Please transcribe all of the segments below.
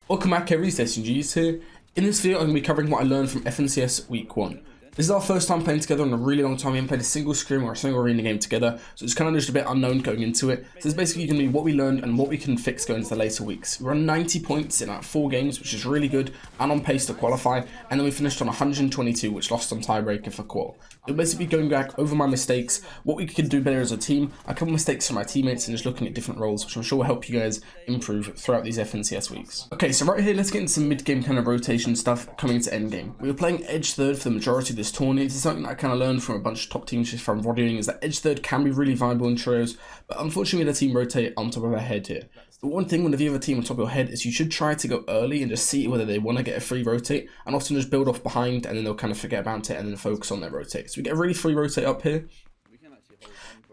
Welcome back everybody, DestinysJesus here. In this video I'm going to be covering what I learned from FNCS week 1. This is our first time playing together in a really long time. We haven't played a single scrim or a single arena game together, so it's kind of just a bit unknown going into it. So it's basically going to be what we learned and what we can fix going into the later weeks. We're on 90 points in 4 games, which is really good, and on pace to qualify, and then we finished on 122, which lost on tiebreaker for qual. We'll basically be going back over my mistakes, what we could do better as a team, a couple mistakes from my teammates, and just looking at different roles, which I'm sure will help you guys improve throughout these FNCS weeks. Okay, so right here, let's get into some mid-game kind of rotation stuff coming into endgame. We were playing edge third for the majority of this tournament. This is something that I kind of learned from a bunch of top teams just from VODing, is that edge third can be really viable in trios, but unfortunately the team rotate on top of our head here. The one thing whenever you have a team on top of your head is you should try to go early and just see whether they want to get a free rotate, and often just build off behind and then they'll kind of forget about it and then focus on their rotate. So we get a really free rotate up here.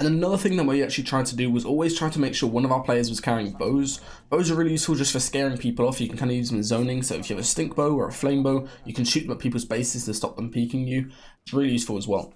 And another thing that we actually tried to do was always try to make sure one of our players was carrying bows. Bows are really useful just for scaring people off. You can kind of use them in zoning, so if you have a stink bow or a flame bow, you can shoot them at people's bases to stop them peeking you. It's really useful as well.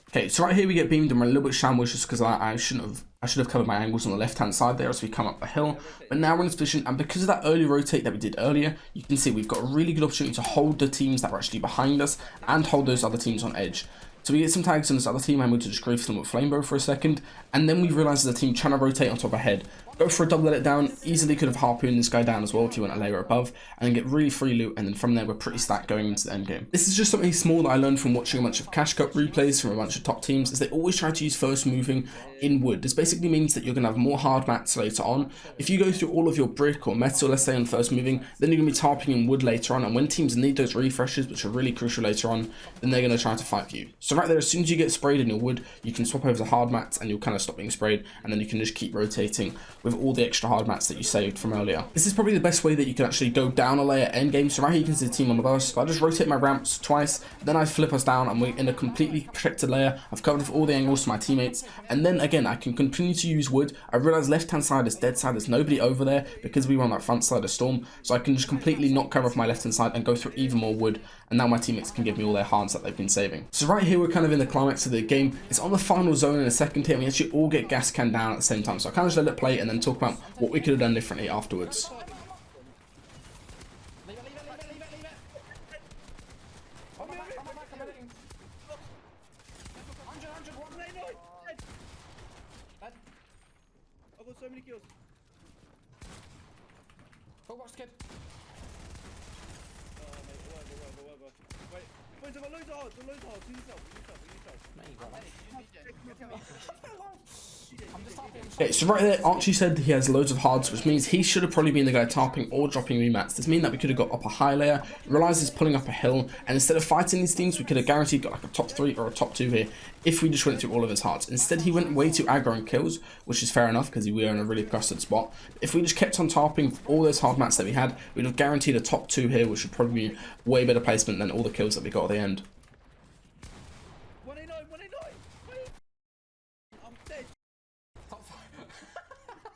Okay, so right here we get beamed and we're a little bit shambles just because I should have covered my angles on the left hand side there as we come up the hill. But now we're in this position, and because of that early rotate that we did earlier, you can see we've got a really good opportunity to hold the teams that are actually behind us and hold those other teams on edge. So we get some tags on this other team, and we to just grief them with flamebow for a second, and then we realise the team trying to rotate on top of head. Go for a double let it down, easily could have harpooned this guy down as well if you went a layer above, and then get really free loot, and then from there we're pretty stacked going into the end game. This is just something small that I learned from watching a bunch of Cash Cup replays from a bunch of top teams, is they always try to use first moving in wood. This basically means that you're going to have more hard mats later on. If you go through all of your brick or metal, let's say on first moving, then you're going to be tarping in wood later on, and when teams need those refreshes, which are really crucial later on, then they're going to try to fight for you. So right there, as soon as you get sprayed in your wood, you can swap over to hard mats and you'll kind of stop being sprayed, and then you can just keep rotating with all the extra hard mats that you saved from earlier. This is probably the best way that you can actually go down a layer end game. So right here you can see the team on the bus. So I just rotate my ramps twice, then I flip us down and we're in a completely protected layer. I've covered off all the angles to my teammates, and then again I can continue to use wood. I realize left hand side is dead side, there's nobody over there because we were on that front side of storm, so I can just completely not cover off my left hand side and go through even more wood, and now my teammates can give me all their hards that they've been saving. So right here we're kind of in the climax of the game. It's on the final zone in a second here, and we actually all get gas can down at the same time, so I kind of just let it play and then talk about what we could have done differently afterwards. I've got so many kills. Oh, watch the kid. Whatever. Wait, I've got loads of hearts, Do yourself. Okay, so right there, Archie said he has loads of hards, which means he should have probably been the guy tarping or dropping remats. This means that we could have got up a high layer, realised he's pulling up a hill, and instead of fighting these teams, we could have guaranteed got like a top 3 or a top 2 here if we just went through all of his hards. Instead, he went way too aggro and kills, which is fair enough because we were in a really clustered spot. If we just kept on tarping all those hard mats that we had, we'd have guaranteed a top 2 here, which would probably be way better placement than all the kills that we got at the end. 189. I'm dead.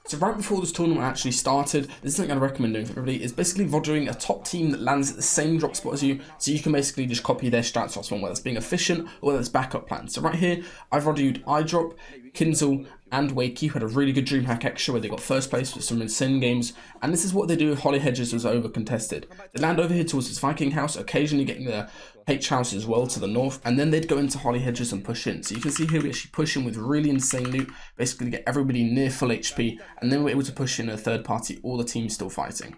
So right before this tournament actually started, this is something I'd recommend doing for everybody, is basically VODing a top team that lands at the same drop spot as you, so you can basically just copy their strats off one, whether it's being efficient or whether it's backup plan. So right here, I've VODed iDrop, Kinzel, and Wakey, who had a really good DreamHack extra where they got first place with some insane games, and this is what they do if Holly Hedges was over contested. They land over here towards his Viking house, occasionally getting the H house as well to the north, and then they'd go into Holly Hedges and push in. So you can see here we actually push in with really insane loot, basically get everybody near full HP, and then we're able to push in a third party, all the teams still fighting.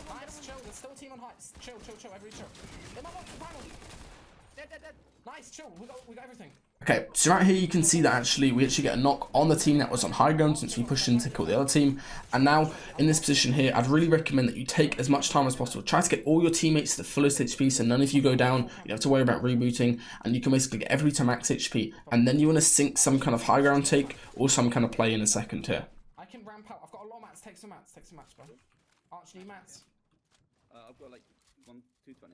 Nice, chill, there's still a team on heights. Chill, everybody chill. They're not on the panel. Dead. Nice, chill, we got everything. Okay, so right here you can see that actually we actually get a knock on the team that was on high ground since we pushed in to kill the other team. And now in this position here, I'd really recommend that you take as much time as possible. Try to get all your teammates to the fullest HP, so none of you go down. You don't have to worry about rebooting, and you can basically get everybody to max HP. And then you want to sync some kind of high ground take or some kind of play in a second here. I can ramp out. I've got a lot of mats. Take some mats, bro. Arch, need mats. I've got like 220.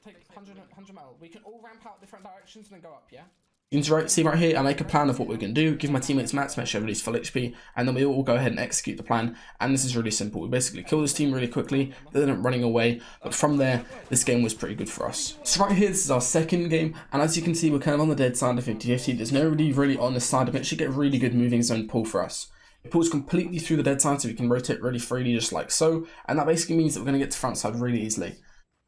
Take 100 metal. We can all ramp out different directions and then go up, yeah? You can see right here, I make a plan of what we're going to do, give my teammates mats, make sure everybody's full HP, and then we all go ahead and execute the plan. And this is really simple. We basically kill this team really quickly, they end up running away, but from there, this game was pretty good for us. So right here, this is our second game, and as you can see, we're kind of on the dead side of 50-50. There's nobody really on this side of it. It should get really good moving zone pull for us. It pulls completely through the dead side, so we can rotate really freely, just like so, and that basically means that we're going to get to front side really easily.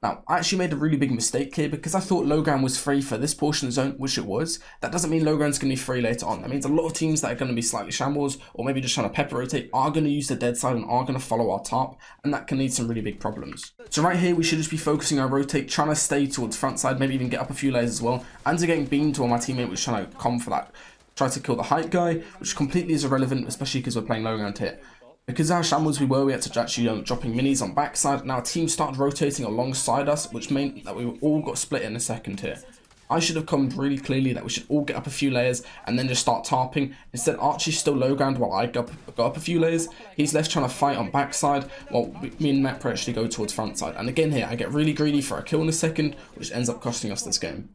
Now, I actually made a really big mistake here because I thought low ground was free for this portion of the zone, which it was. That doesn't mean low ground's going to be free later on. That means a lot of teams that are going to be slightly shambles or maybe just trying to pepper rotate are going to use the dead side and are going to follow our top, and that can lead to some really big problems. So right here, we should just be focusing our rotate, trying to stay towards front side, maybe even get up a few layers as well, and to getting beamed while my teammate was trying to come for that. Try to kill the height guy, which completely is irrelevant, especially because we're playing low ground here. Because how shambles we were, we had to actually dropping minis on backside. Now our team started rotating alongside us, which meant that we all got split in a second here. I should have come really clearly that we should all get up a few layers and then just start tarping. Instead, Archie's still low ground while I got up a few layers. He's left trying to fight on backside while me and Matt actually go towards front side. And again here, I get really greedy for a kill in a second, which ends up costing us this game.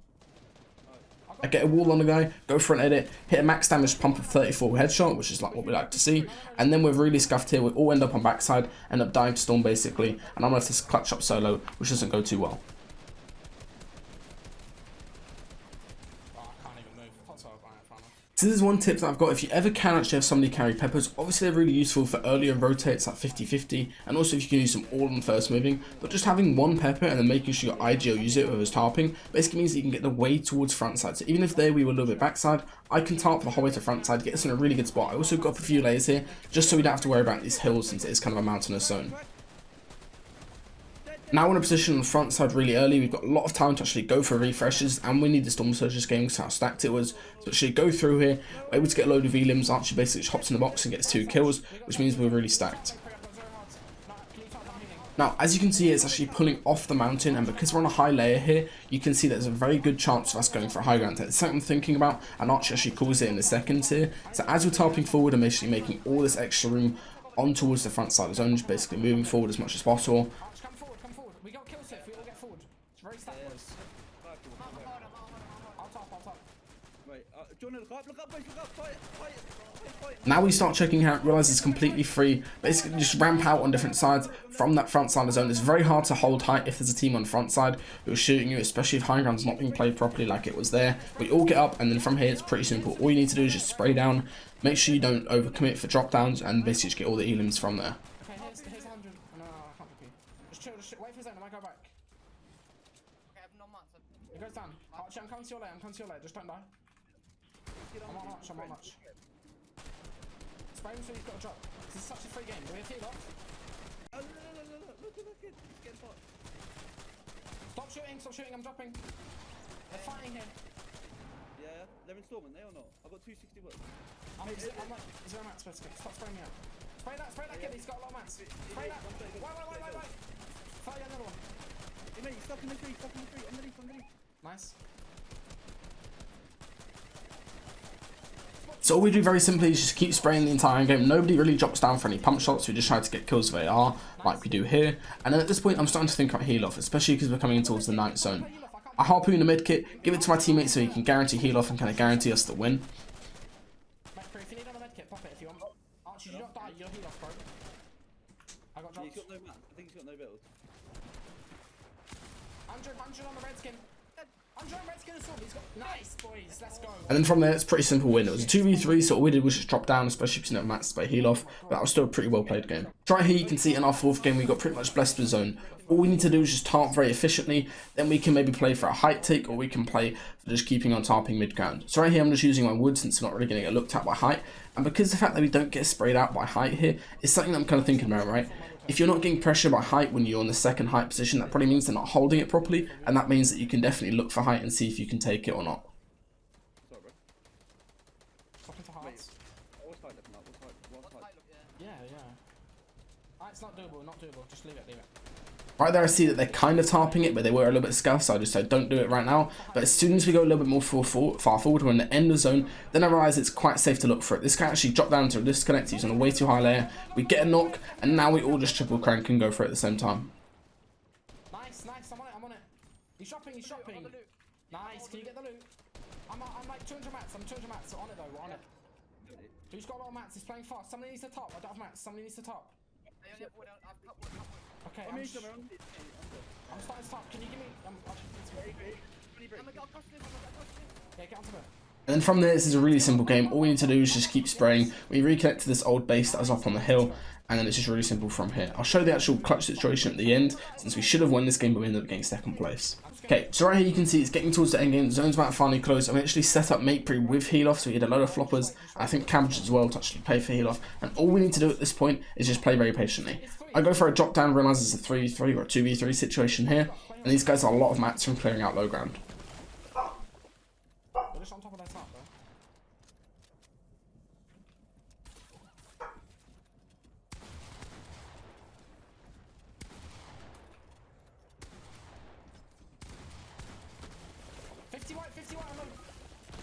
I get a wall on the guy, go for an edit, hit a max damage pump of 34 headshot, which is like what we like to see, and then we're really scuffed here. We all end up on backside, end up dying to Storm basically, and I'm left to clutch up solo, which doesn't go too well. So this is one tip that I've got. If you ever can actually have somebody carry peppers, obviously they're really useful for earlier rotates like 50-50, and also if you can use them all on first moving, but just having one pepper and then making sure your IGL use it with his tarping basically means that you can get the way towards front side. So even if there we were a little bit backside, I can tarp the whole way to front side, get us in a really good spot. I also got up a few layers here, just so we don't have to worry about these hills since it is kind of a mountainous zone. Now we're in a position on the front side really early. We've got a lot of time to actually go for refreshes, and we need the Storm Surge this game because how stacked it was. So actually go through here, we're able to get a load of elims. Archie basically just hops in the box and gets 2 kills, which means we're really stacked. Now, as you can see, it's actually pulling off the mountain, and because we're on a high layer here, you can see there's a very good chance of us going for a high ground. It's something I'm thinking about, and Archie actually calls it in the seconds here. So as we're tarping forward, I'm basically making all this extra room on towards the front side of the zone, just basically moving forward as much as possible. Now we start checking out, realize it's completely free, basically just ramp out on different sides from that front side of the zone. It's very hard to hold height if there's a team on the front side who's shooting you, especially if high ground's not being played properly like it was there. But you all get up, and then from here it's pretty simple. All you need to do is just spray down, make sure you don't overcommit for drop downs, and basically just get all the elims from there. Okay, here's 100. No, I can't pick you. Just chill, wait for his end, I might go back. Okay, I've no mats. It goes down. Archie, I'm coming to your layer, just don't die. I'm on Arch. Spray him so he's got a drop. This is such a free game. Do we have heal off? Oh, no, look at it. It's getting hot. Stop shooting, I'm dropping. They're fighting here. Yeah, they're in Storm, they or not? I've got 260 bullets. I'm like 0 mats, stop spraying me out. Spray that kid, he's got a lot of mats. Spray that. Wait. Fire another one. Hey mate, he's stuck in the tree, underneath. Nice. So all we do very simply is just keep spraying the entire game. Nobody really drops down for any pump shots. We just try to get kills with AR, like we do here. And then at this point, I'm starting to think about heal off, especially because we're coming in towards the night zone. I harpoon the mid kit, give it to my teammate so he can guarantee heal off and kind of guarantee us the win. If you need on the med kit, pop it if you want. Archie, you don't die, you'll heal off, bro. I got drops. He's got no man. I think he's got no build. 100 on the red skin. 100 on red skin assault. He's got nice, boys. Let's go. And then from there, it's a pretty simple win. It was a 2v3, so all we did was just drop down, especially because you know Matt's by heal off. But that was still a pretty well played game. So right here, you can see in our 4th game, we got pretty much blessed with zone. All we need to do is just tarp very efficiently. Then we can maybe play for a height take, or we can play for just keeping on tarping mid ground. So right here, I'm just using my wood since we're not really going to get looked at by height. And because the fact that we don't get sprayed out by height here is something that I'm kind of thinking about, right? If you're not getting pressure by height when you're in the second height position, that probably means they're not holding it properly, and that means that you can definitely look for height and see if you can take it or not. Sorry, bro. Stop into hearts. What's height looking like? What's height? Yeah. It's not doable, just leave it. Right there I see that they're kind of tarping it, but they were a little bit scuffed, so I just said don't do it right now. But as soon as we go a little bit more far forward, we're in the end of the zone, then I realise it's quite safe to look for it. This guy actually dropped down to a disconnect, he's on a way too high layer, we get a knock, and now we all just triple crank and go for it at the same time. Nice, I'm on it. He's shopping. Nice, can you get the loot? I'm like 200 mats. I'm 200 mats. So on it though. We're on it. Who's got a lot of mats? He's playing fast. Somebody needs the top. I don't have mats. Somebody needs the top. I only have wood. I've cut wood. Okay, I'm I'm starting starting to top. Can you give me? I'll crush this. Yeah, get onto it. And then from there, this is a really simple game. All we need to do is just keep spraying. We reconnect to this old base that was up on the hill, and then it's just really simple from here. I'll show the actual clutch situation at the end, since we should have won this game, but we ended up getting second place. Okay, so right here you can see it's getting towards the end game. The zone's about to finally close. I'm actually set up Makepree with heal off, so we had a load of floppers. I think cabbage as well to actually pay for heal off. And all we need to do at this point is just play very patiently. I go for a drop down, realize it's a 3v3 or a 2v3 situation here, and these guys are a lot of mats from clearing out low ground. We're just on top of their top, bro.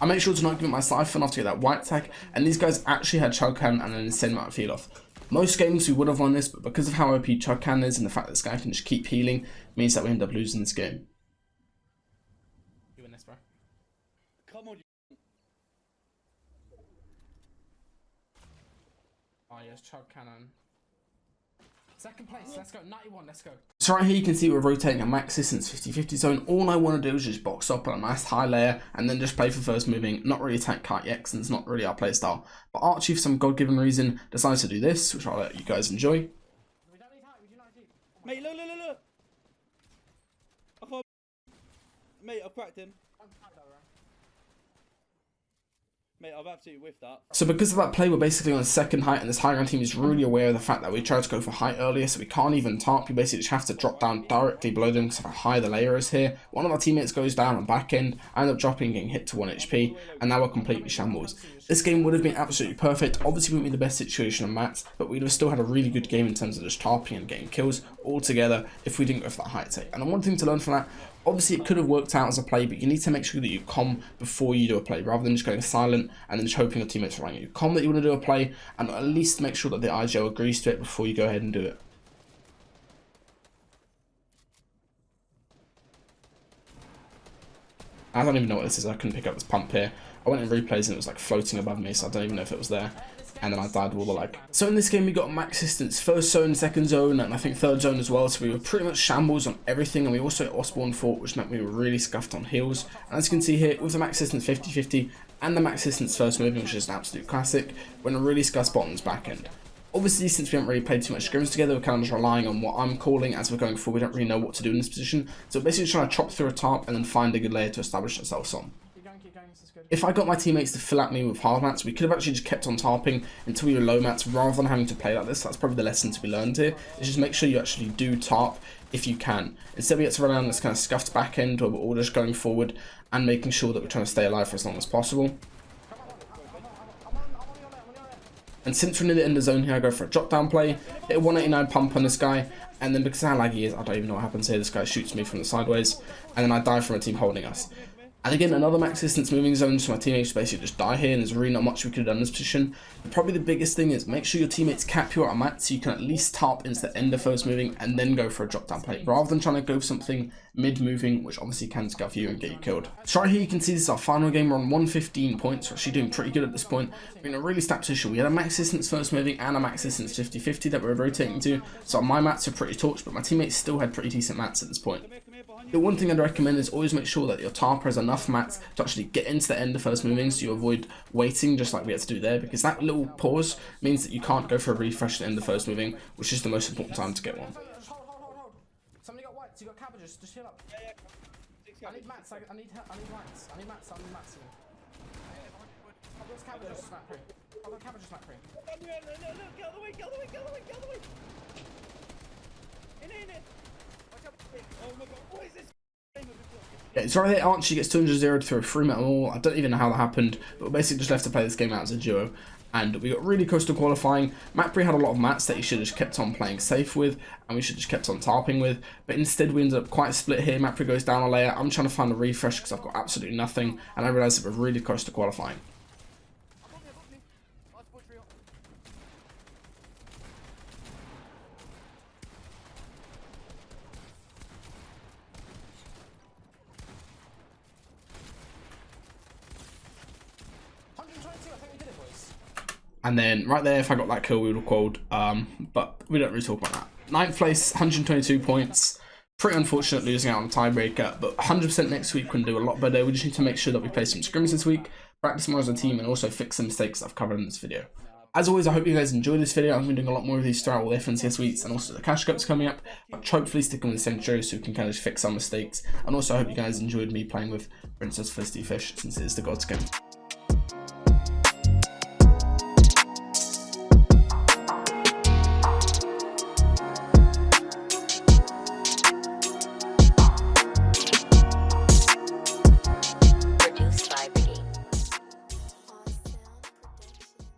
I make sure to not give it my siphon after get that white tag, and these guys actually had Chugcan and an insane amount of heal off. Most games we would have won this, but because of how OP Chugcan is and the fact that this guy can just keep healing, means that we end up losing this game. You win this, bro. Come on. Oh yes, Chug Cannon. Second place, let's go. 91, let's go. So right here you can see we're rotating a max distance 50-50 zone. All I want to do is just box up on a nice high layer and then just play for first moving, not really attack kite yet because it's not really our play style. But Archie, for some god-given reason, decides to do this, which I'll let you guys enjoy. We don't need height, we do not need. Mate, look. I can't. Mate, I've cracked him. Mate, I've absolutely whiffed that. So because of that play, we're basically on second height, and this high ground team is really aware of the fact that we tried to go for height earlier, so we can't even tarp. You basically just have to drop down directly below them because of how high the layer is here. One of our teammates goes down on back end. I end up dropping and getting hit to 1 HP, and now we're completely shambles. This game would have been absolutely perfect. Obviously, wouldn't be the best situation on mats, but we'd have still had a really good game in terms of just tarping and getting kills all together if we didn't go for that height take. And one thing to learn from that, obviously it could have worked out as a play, but you need to make sure that you comm before you do a play, rather than just going silent and then just hoping your teammates are running you. Comm that you want to do a play, and at least make sure that the IGL agrees to it before you go ahead and do it. I don't even know what this is. I couldn't pick up this pump here. I went in replays and it was like floating above me, so I don't even know if it was there. And then I died with all the lag. So in this game we got max distance first zone, second zone, and I think third zone as well. So we were pretty much shambles on everything, and we also hit Osborne fort, which meant we were really scuffed on heals. And as you can see here, with the max distance 50-50 and the max distance first moving, which is an absolute classic, we're in a really scuffed bottom's back end. Obviously, since we haven't really played too much scrims together, we're kind of just relying on what I'm calling as we're going forward. We don't really know what to do in this position. So we're basically trying to chop through a tarp and then find a good layer to establish ourselves on. Keep going, this is good. If I got my teammates to fill at me with hard mats, we could have actually just kept on tarping until we were low mats rather than having to play like this. That's probably the lesson to be learned here, is just make sure you actually do tarp if you can. Instead we get to run around this kind of scuffed back end where we're all just going forward and making sure that we're trying to stay alive for as long as possible. And since we're near the end of the zone here, I go for a drop down play, hit a 189 pump on this guy, and then because of how laggy he is, I don't even know what happens here. This guy shoots me from the sideways, and then I die from a team holding us. And again, another max distance moving zone, so my teammates basically just die here, and there's really not much we could have done in this position. But probably the biggest thing is make sure your teammates cap you out on mats so you can at least tarp into the end of first moving and then go for a drop down play, rather than trying to go for something mid moving, which obviously can scuff you and get you killed. So right here you can see this is our final game. We're on 115 points. We're actually doing pretty good at this point. We're in a really stacked position. We had a max distance first moving and a max distance 50-50 that we were rotating to, so my mats are pretty torched, but my teammates still had pretty decent mats at this point. The one thing I'd recommend is always make sure that your tarper has enough mats to actually get into the end of first moving, so you avoid waiting just like we had to do there, because that little pause means that you can't go for a refresh at the end of first moving, which is the most important time to get one. Hold. Somebody got whites, you got cabbages, just chill up. I need mats, I need whites. I need mats here. I've got cabbages, snap free. I've got cabbages, snap free. Look, get out of the way. In it. Oh my god, what is this? Yeah, so right there, Archie gets 200-0 through a 3-metal wall. I don't even know how that happened, but we basically just left to play this game out as a duo. And we got really close to qualifying. Mackbury had a lot of mats that he should have just kept on playing safe with, and we should have just kept on tarping with. But instead, we ended up quite split here. Mackbury goes down a layer. I'm trying to find a refresh because I've got absolutely nothing, and I realise that we're really close to qualifying. And then right there, if I got that kill, we would have qualled. But we don't really talk about that. 9th place, 122 points. Pretty unfortunate losing out on a tiebreaker, but 100% next week we can do a lot better. We just need to make sure that we play some scrims this week, practice more as a team, and also fix some mistakes I've covered in this video. As always, I hope you guys enjoyed this video. I'm going to be doing a lot more of these throughout all the FNCS weeks and also the cash cups coming up. But hopefully sticking with the same show so we can kind of fix some mistakes. And also I hope you guys enjoyed me playing with Princess Felicity Fish since it is the God's game.